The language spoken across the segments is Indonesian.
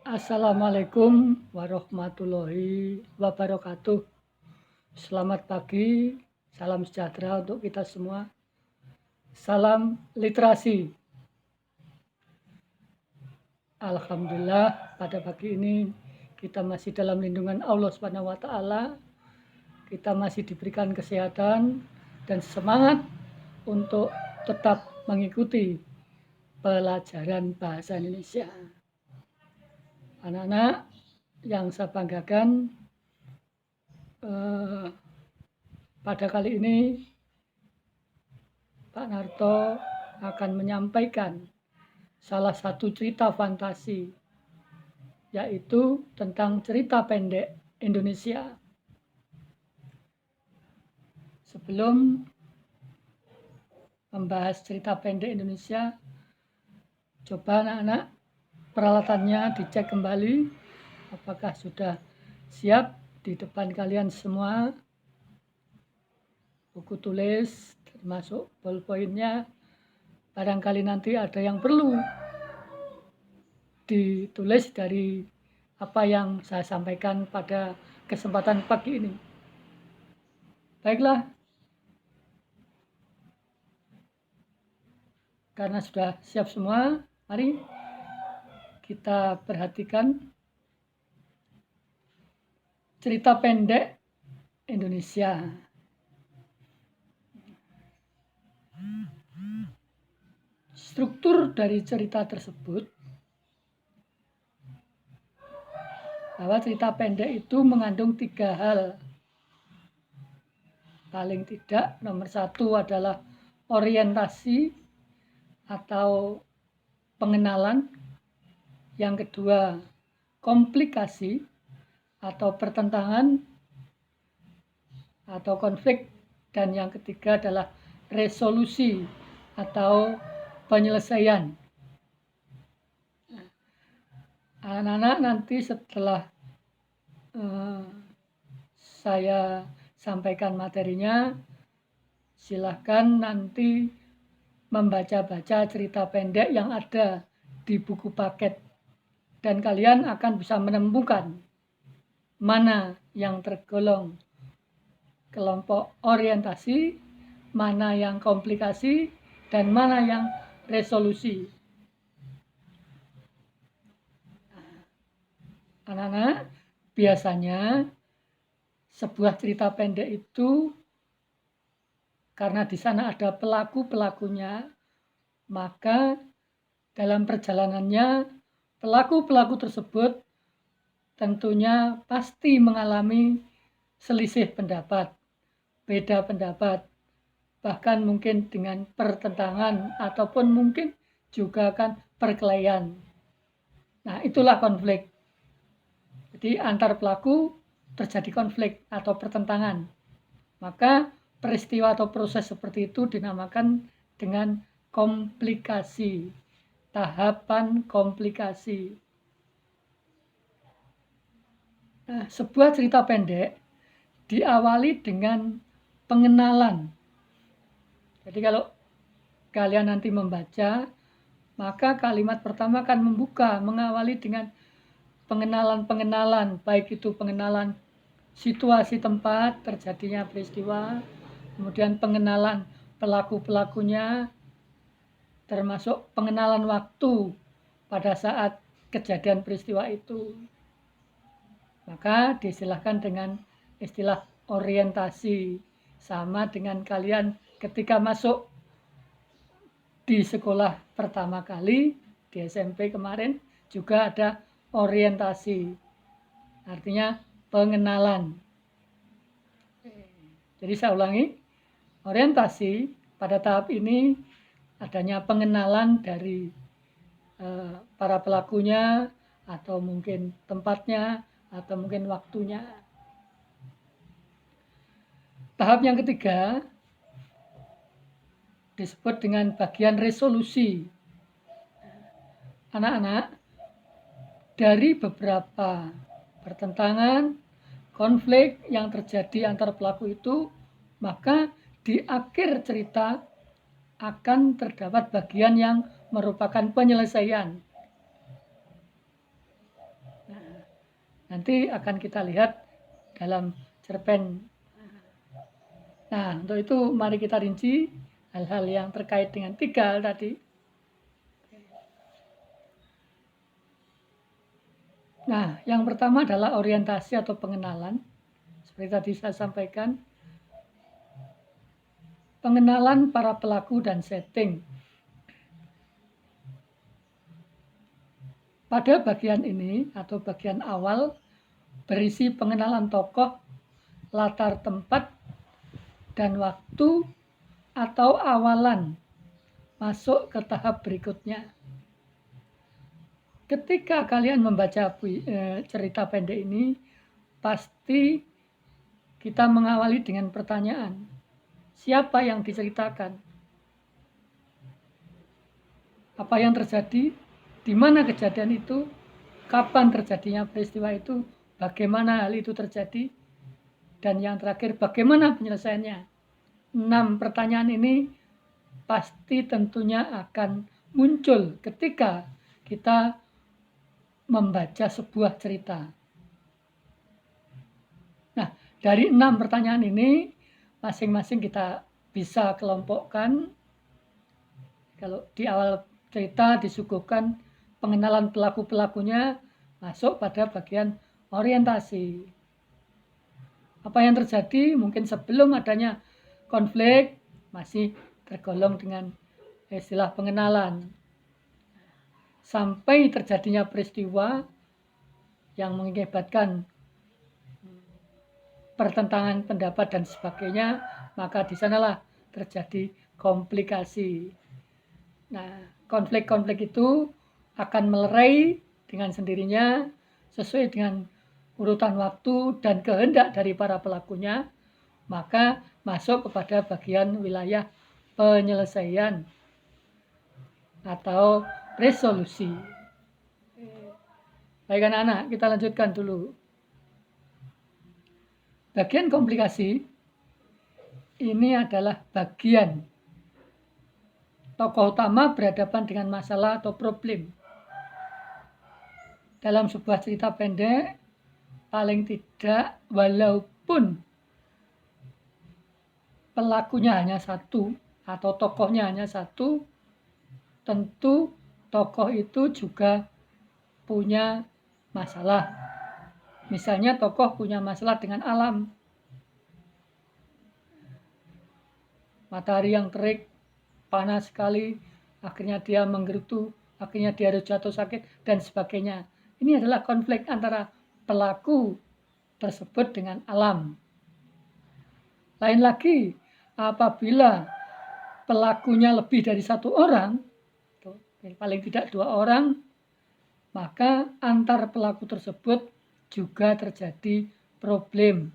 Assalamualaikum warahmatullahi wabarakatuh. Selamat pagi, salam sejahtera untuk kita semua. Salam literasi. Alhamdulillah pada pagi ini kita masih dalam lindungan Allah Subhanahu wa taala. Kita masih diberikan kesehatan dan semangat untuk tetap mengikuti pelajaran bahasa Indonesia. Anak-anak yang saya banggakan, pada kali ini Pak Narto akan menyampaikan salah satu cerita fantasi, yaitu tentang cerita pendek Indonesia. Sebelum membahas cerita pendek Indonesia, coba anak-anak peralatannya dicek kembali apakah sudah siap di depan kalian semua. Buku tulis termasuk ballpointnya, barangkali nanti ada yang perlu ditulis dari apa yang saya sampaikan pada kesempatan pagi ini. Baiklah, karena sudah siap semua, mari kita perhatikan cerita pendek Indonesia. Struktur dari cerita tersebut, bahwa cerita pendek itu mengandung 3 hal. Paling tidak, nomor 1 adalah orientasi atau pengenalan. Yang kedua, komplikasi atau pertentangan atau konflik. Dan yang ketiga adalah resolusi atau penyelesaian. Anak-anak nanti setelah saya sampaikan materinya, silahkan nanti membaca-baca cerita pendek yang ada di buku paket, dan kalian akan bisa menemukan mana yang tergolong kelompok orientasi, mana yang komplikasi, dan mana yang resolusi. Anak-anak, biasanya sebuah cerita pendek itu karena di sana ada pelaku-pelakunya, maka dalam perjalanannya pelaku-pelaku tersebut tentunya pasti mengalami selisih pendapat, beda pendapat, bahkan mungkin dengan pertentangan ataupun mungkin juga kan perkelahian. Nah, itulah konflik. Jadi antar pelaku terjadi konflik atau pertentangan. Maka peristiwa atau proses seperti itu dinamakan dengan komplikasi, tahapan komplikasi. Nah, sebuah cerita pendek diawali dengan pengenalan. Jadi kalau kalian nanti membaca, maka kalimat pertama akan mengawali dengan pengenalan-pengenalan, baik itu pengenalan situasi tempat terjadinya peristiwa, kemudian pengenalan pelaku-pelakunya, termasuk pengenalan waktu pada saat kejadian peristiwa itu. Maka diistilahkan dengan istilah orientasi, sama dengan kalian ketika masuk di sekolah pertama kali, di SMP kemarin juga ada orientasi, artinya pengenalan. Jadi saya ulangi, orientasi pada tahap ini adanya pengenalan dari para pelakunya, atau mungkin tempatnya, atau mungkin waktunya. Tahap yang ketiga disebut dengan bagian resolusi. Anak-anak, dari beberapa pertentangan, konflik yang terjadi antar pelaku itu, maka di akhir cerita akan terdapat bagian yang merupakan penyelesaian. Nanti akan kita lihat dalam cerpen. Nah, untuk itu mari kita rinci hal-hal yang terkait dengan 3 hal tadi. Nah, yang pertama adalah orientasi atau pengenalan. Seperti tadi saya sampaikan, pengenalan para pelaku dan setting. Pada bagian ini atau bagian awal berisi pengenalan tokoh, latar tempat, dan waktu atau awalan masuk ke tahap berikutnya. Ketika kalian membaca cerita pendek ini, pasti kita mengawali dengan pertanyaan, siapa yang diceritakan? Apa yang terjadi? Di mana kejadian itu? Kapan terjadinya peristiwa itu? Bagaimana hal itu terjadi? Dan yang terakhir, bagaimana penyelesaiannya? 6 pertanyaan ini pasti tentunya akan muncul ketika kita membaca sebuah cerita. Nah, dari 6 pertanyaan ini, masing-masing kita bisa kelompokkan. Kalau di awal cerita disuguhkan pengenalan pelaku-pelakunya, masuk pada bagian orientasi. Apa yang terjadi mungkin sebelum adanya konflik masih tergolong dengan istilah pengenalan. Sampai terjadinya peristiwa yang mengakibatkan pertentangan pendapat dan sebagainya, maka di sanalah terjadi komplikasi. Nah, konflik-konflik itu akan melerai dengan sendirinya sesuai dengan urutan waktu dan kehendak dari para pelakunya, maka masuk kepada bagian wilayah penyelesaian atau resolusi. Baik anak-anak, kita lanjutkan dulu. Bagian komplikasi ini adalah bagian tokoh utama berhadapan dengan masalah atau problem. Dalam sebuah cerita pendek, paling tidak walaupun pelakunya hanya satu atau tokohnya hanya satu, tentu tokoh itu juga punya masalah. Misalnya tokoh punya masalah dengan alam. Matahari yang terik, panas sekali, akhirnya dia menggerutu, akhirnya dia harus jatuh sakit, dan sebagainya. Ini adalah konflik antara pelaku tersebut dengan alam. Lain lagi, apabila pelakunya lebih dari 1 orang, paling tidak 2 orang, maka antar pelaku tersebut juga terjadi problem.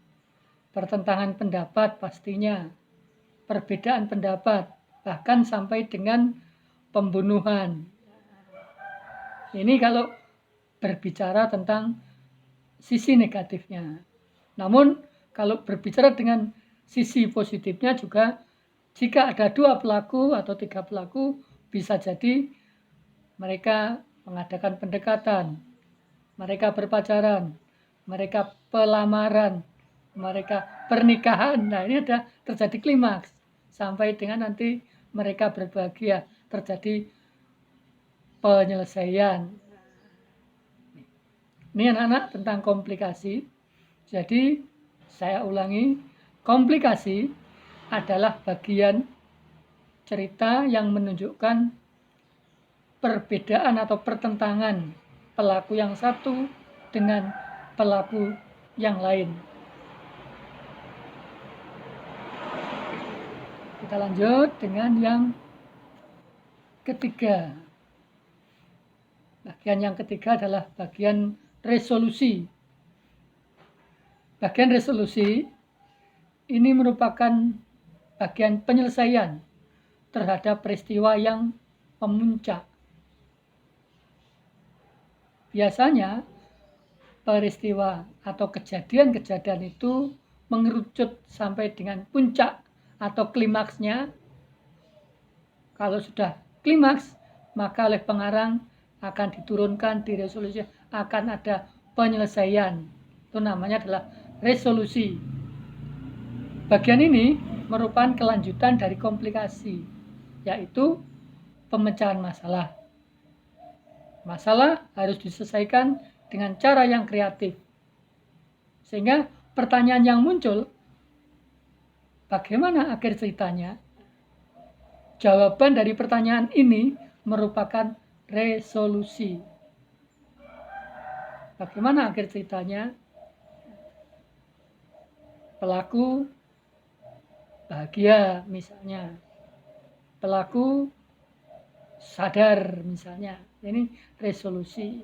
Pertentangan pendapat pastinya, perbedaan pendapat, bahkan sampai dengan pembunuhan. Ini kalau berbicara tentang sisi negatifnya. Namun kalau berbicara dengan sisi positifnya juga, jika ada 2 pelaku atau 3 pelaku, bisa jadi mereka mengadakan pendekatan, mereka berpacaran, mereka pelamaran, mereka pernikahan. Nah, ini ada terjadi klimaks sampai dengan nanti mereka berbahagia, terjadi penyelesaian. Ini anak-anak tentang komplikasi. Jadi saya ulangi, komplikasi adalah bagian cerita yang menunjukkan perbedaan atau pertentangan pelaku yang satu dengan pelaku yang lain. Kita lanjut dengan yang ketiga. Bagian yang ketiga adalah bagian resolusi. Bagian resolusi ini merupakan bagian penyelesaian terhadap peristiwa yang memuncak. Biasanya peristiwa atau kejadian-kejadian itu mengerucut sampai dengan puncak atau klimaksnya. Kalau sudah klimaks, maka oleh pengarang akan diturunkan di resolusi, akan ada penyelesaian. Itu namanya adalah resolusi. Bagian ini merupakan kelanjutan dari komplikasi, yaitu pemecahan masalah. Masalah harus diselesaikan dengan cara yang kreatif. Sehingga pertanyaan yang muncul, bagaimana akhir ceritanya? Jawaban dari pertanyaan ini merupakan resolusi. Bagaimana akhir ceritanya? Pelaku bahagia misalnya. Pelaku sadar misalnya. Ini resolusi.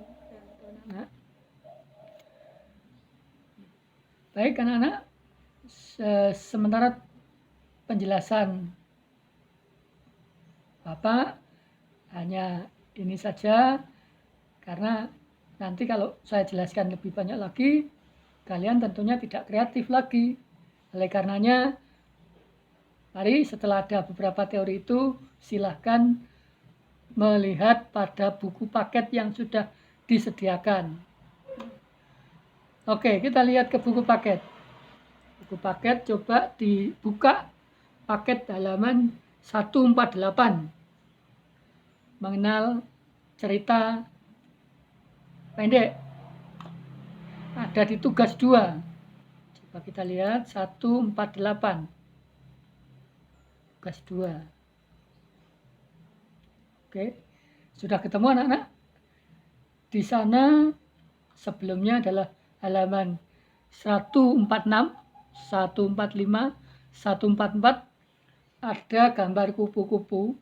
Baik anak-anak, sementara penjelasan Bapak hanya ini saja, karena nanti kalau saya jelaskan lebih banyak lagi, kalian tentunya tidak kreatif lagi. Oleh karenanya, mari setelah ada beberapa teori itu, silahkan melihat pada buku paket yang sudah disediakan. Oke, kita lihat ke buku paket. Buku paket coba dibuka paket halaman 148. Mengenal cerita pendek. Ada di tugas 2. Coba kita lihat 148. Tugas 2. Oke. Sudah ketemu anak-anak? Di sana sebelumnya adalah halaman 146, 145, 144. Ada gambar kupu-kupu.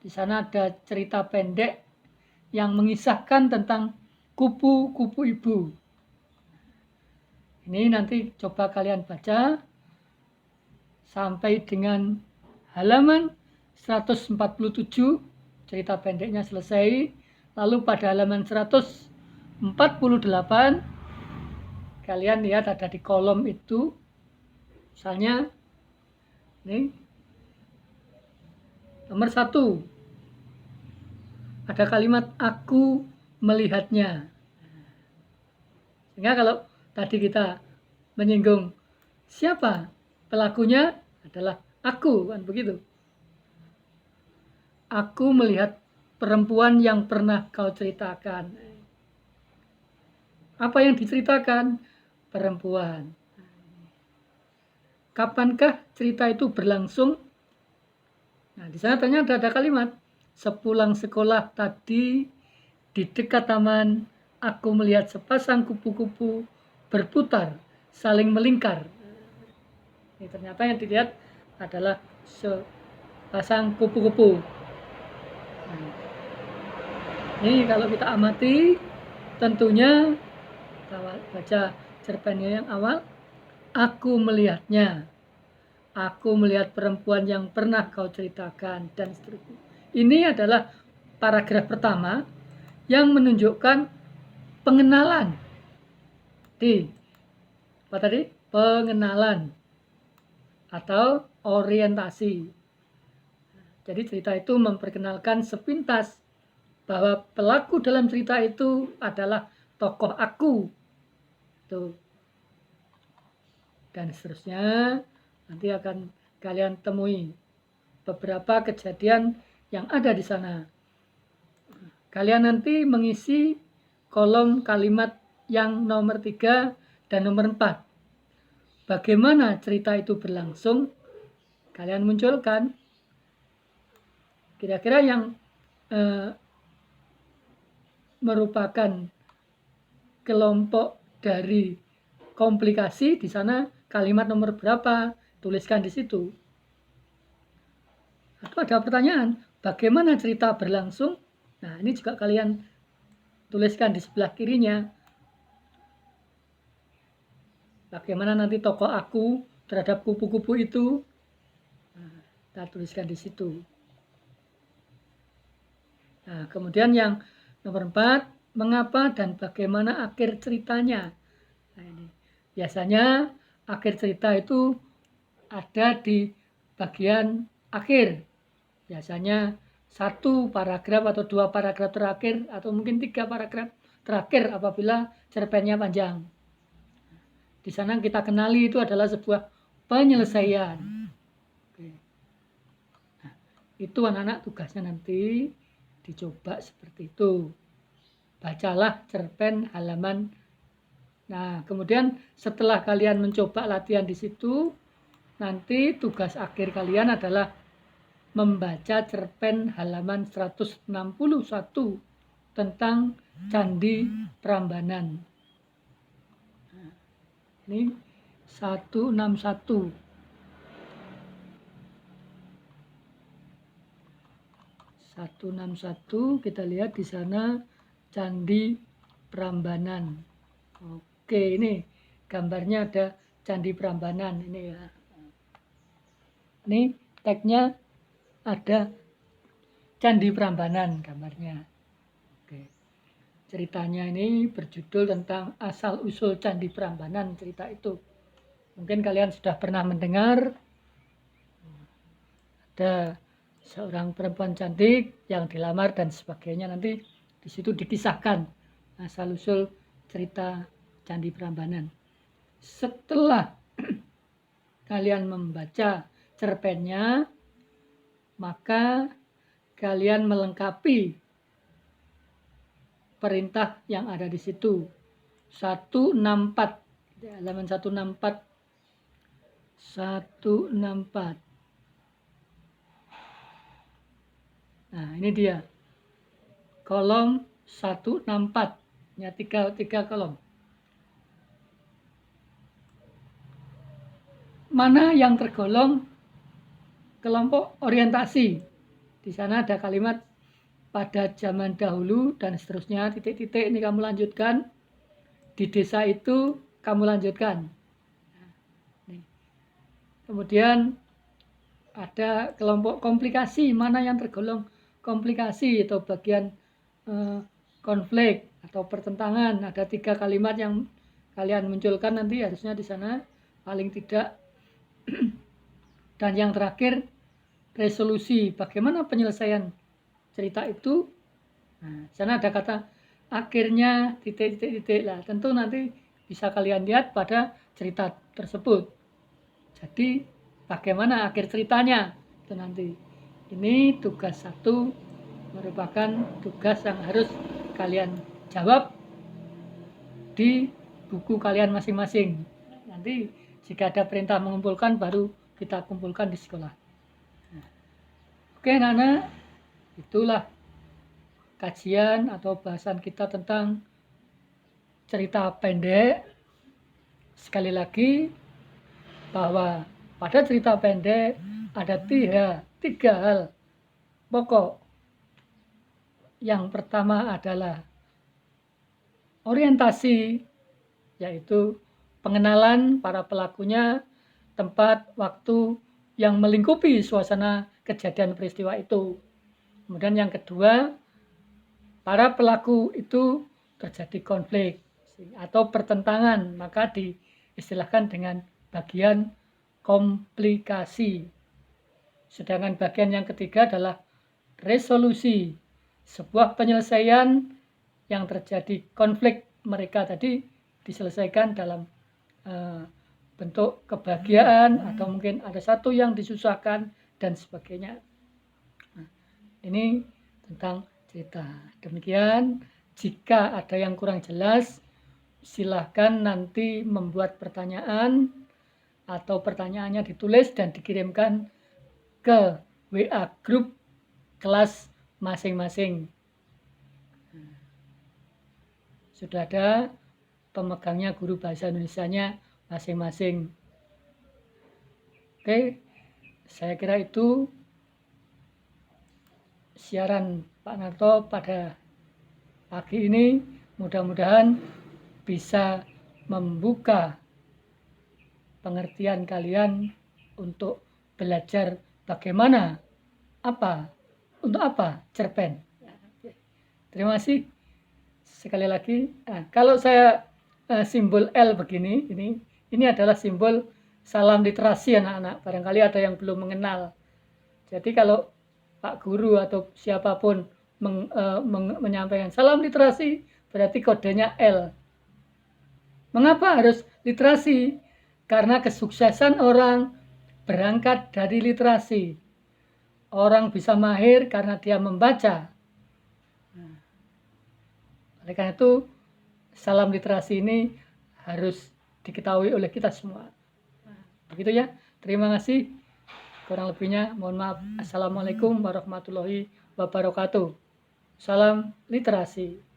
Di sana ada cerita pendek yang mengisahkan tentang kupu-kupu ibu. Ini nanti coba kalian baca sampai dengan halaman 147, cerita pendeknya selesai. Lalu pada halaman 148, kalian lihat ada di kolom itu, misalnya ini nomor 1. Ada kalimat aku melihatnya. Sehingga kalau tadi kita menyinggung siapa pelakunya adalah aku, kan begitu. Aku melihat perempuan yang pernah kau ceritakan. Apa yang diceritakan? Perempuan. Kapankah cerita itu berlangsung? Nah, di sana ternyata ada kalimat, sepulang sekolah tadi di dekat taman, aku melihat sepasang kupu-kupu berputar, saling melingkar. Ini ternyata yang dilihat adalah sepasang kupu-kupu. Nah, ini kalau kita amati, tentunya kita baca cerpennya yang awal, aku melihatnya. Aku melihat perempuan yang pernah kau ceritakan, dan seterusnya. Ini adalah paragraf pertama yang menunjukkan pengenalan. Apa tadi? Pengenalan atau orientasi. Jadi cerita itu memperkenalkan sepintas bahwa pelaku dalam cerita itu adalah tokoh aku. Tuh. Dan seterusnya. Nanti akan kalian temui beberapa kejadian yang ada di sana. Kalian nanti mengisi kolom kalimat yang nomor 3 dan nomor 4. Bagaimana cerita itu berlangsung? Kalian munculkan kira-kira yang merupakan kelompok dari komplikasi. Di sana kalimat nomor berapa? Tuliskan di situ. Atau ada pertanyaan, bagaimana cerita berlangsung? Nah, ini juga kalian tuliskan di sebelah kirinya. Bagaimana nanti tokoh aku terhadap kupu-kupu itu? Nah, kita tuliskan di situ. Nah, kemudian yang nomor 4, mengapa dan bagaimana akhir ceritanya? Nah, ini biasanya akhir cerita itu ada di bagian akhir. Biasanya 1 paragraf atau 2 paragraf terakhir, atau mungkin 3 paragraf terakhir apabila cerpennya panjang. Di sana kita kenali itu adalah sebuah penyelesaian. Oke. Nah, itu anak-anak tugasnya nanti dicoba seperti itu. Bacalah cerpen halaman. Nah, kemudian setelah kalian mencoba latihan di situ, nanti tugas akhir kalian adalah membaca cerpen halaman 161 tentang Candi Prambanan. Nah, ini 161. 161 kita lihat di sana Candi Prambanan. Oke, ini gambarnya ada Candi Prambanan ini ya. Ini tagnya ada Candi Prambanan gambarnya. Oke. Ceritanya ini berjudul tentang asal-usul Candi Prambanan, cerita itu. Mungkin kalian sudah pernah mendengar ada seorang perempuan cantik yang dilamar dan sebagainya. Nanti di situ dikisahkan asal-usul cerita Candi Prambanan. Setelah kalian membaca cerpennya, maka kalian melengkapi perintah yang ada di situ. 164, halaman 164. 164. Nah, ini dia. Kolom 164. Ya, tiga kolom. Mana yang tergolong kelompok orientasi? Di sana ada kalimat pada zaman dahulu dan seterusnya, titik-titik ini kamu lanjutkan. Di desa itu kamu lanjutkan. Kemudian ada kelompok komplikasi, mana yang tergolong komplikasi atau bagian konflik atau pertentangan. Ada 3 kalimat yang kalian munculkan nanti harusnya di sana paling tidak. Dan yang terakhir resolusi, bagaimana penyelesaian cerita itu. Nah, di sana ada kata akhirnya titik-titik lah. Tentu nanti bisa kalian lihat pada cerita tersebut. Jadi bagaimana akhir ceritanya itu nanti. Ini tugas 1 merupakan tugas yang harus kalian jawab di buku kalian masing-masing. Nanti jika ada perintah mengumpulkan baru kita kumpulkan di sekolah. Oke anak-anak, itulah kajian atau bahasan kita tentang cerita pendek. Sekali lagi bahwa pada cerita pendek ada 3 hal pokok. Yang pertama adalah orientasi, yaitu pengenalan para pelakunya, tempat, waktu yang melingkupi suasana kejadian peristiwa itu. Kemudian yang kedua, para pelaku itu terjadi konflik atau pertentangan, maka diistilahkan dengan bagian komplikasi. Sedangkan bagian yang ketiga adalah resolusi, sebuah penyelesaian yang terjadi konflik mereka tadi diselesaikan dalam bentuk kebahagiaan atau mungkin ada satu yang disusahkan dan sebagainya. Nah, ini tentang cerita. Demikian, jika ada yang kurang jelas, silahkan nanti membuat pertanyaan atau pertanyaannya ditulis dan dikirimkan ke WA grup kelas masing-masing. Sudah ada pemegangnya, guru bahasa Indonesianya masing-masing. Oke, saya kira itu siaran Pak Narto pada pagi ini. Mudah-mudahan bisa membuka pengertian kalian untuk belajar bagaimana, untuk apa cerpen. Terima kasih. Sekali lagi, kalau saya simbol L begini, ini adalah simbol salam literasi anak-anak. Barangkali ada yang belum mengenal. Jadi kalau Pak Guru atau siapapun menyampaikan salam literasi, berarti kodenya L. Mengapa harus literasi? Karena kesuksesan orang berangkat dari literasi. Orang bisa mahir karena dia membaca. Oleh karena itu, salam literasi ini harus diketahui oleh kita semua. Begitu ya. Terima kasih. Kurang lebihnya mohon maaf. Assalamualaikum warahmatullahi wabarakatuh. Salam literasi.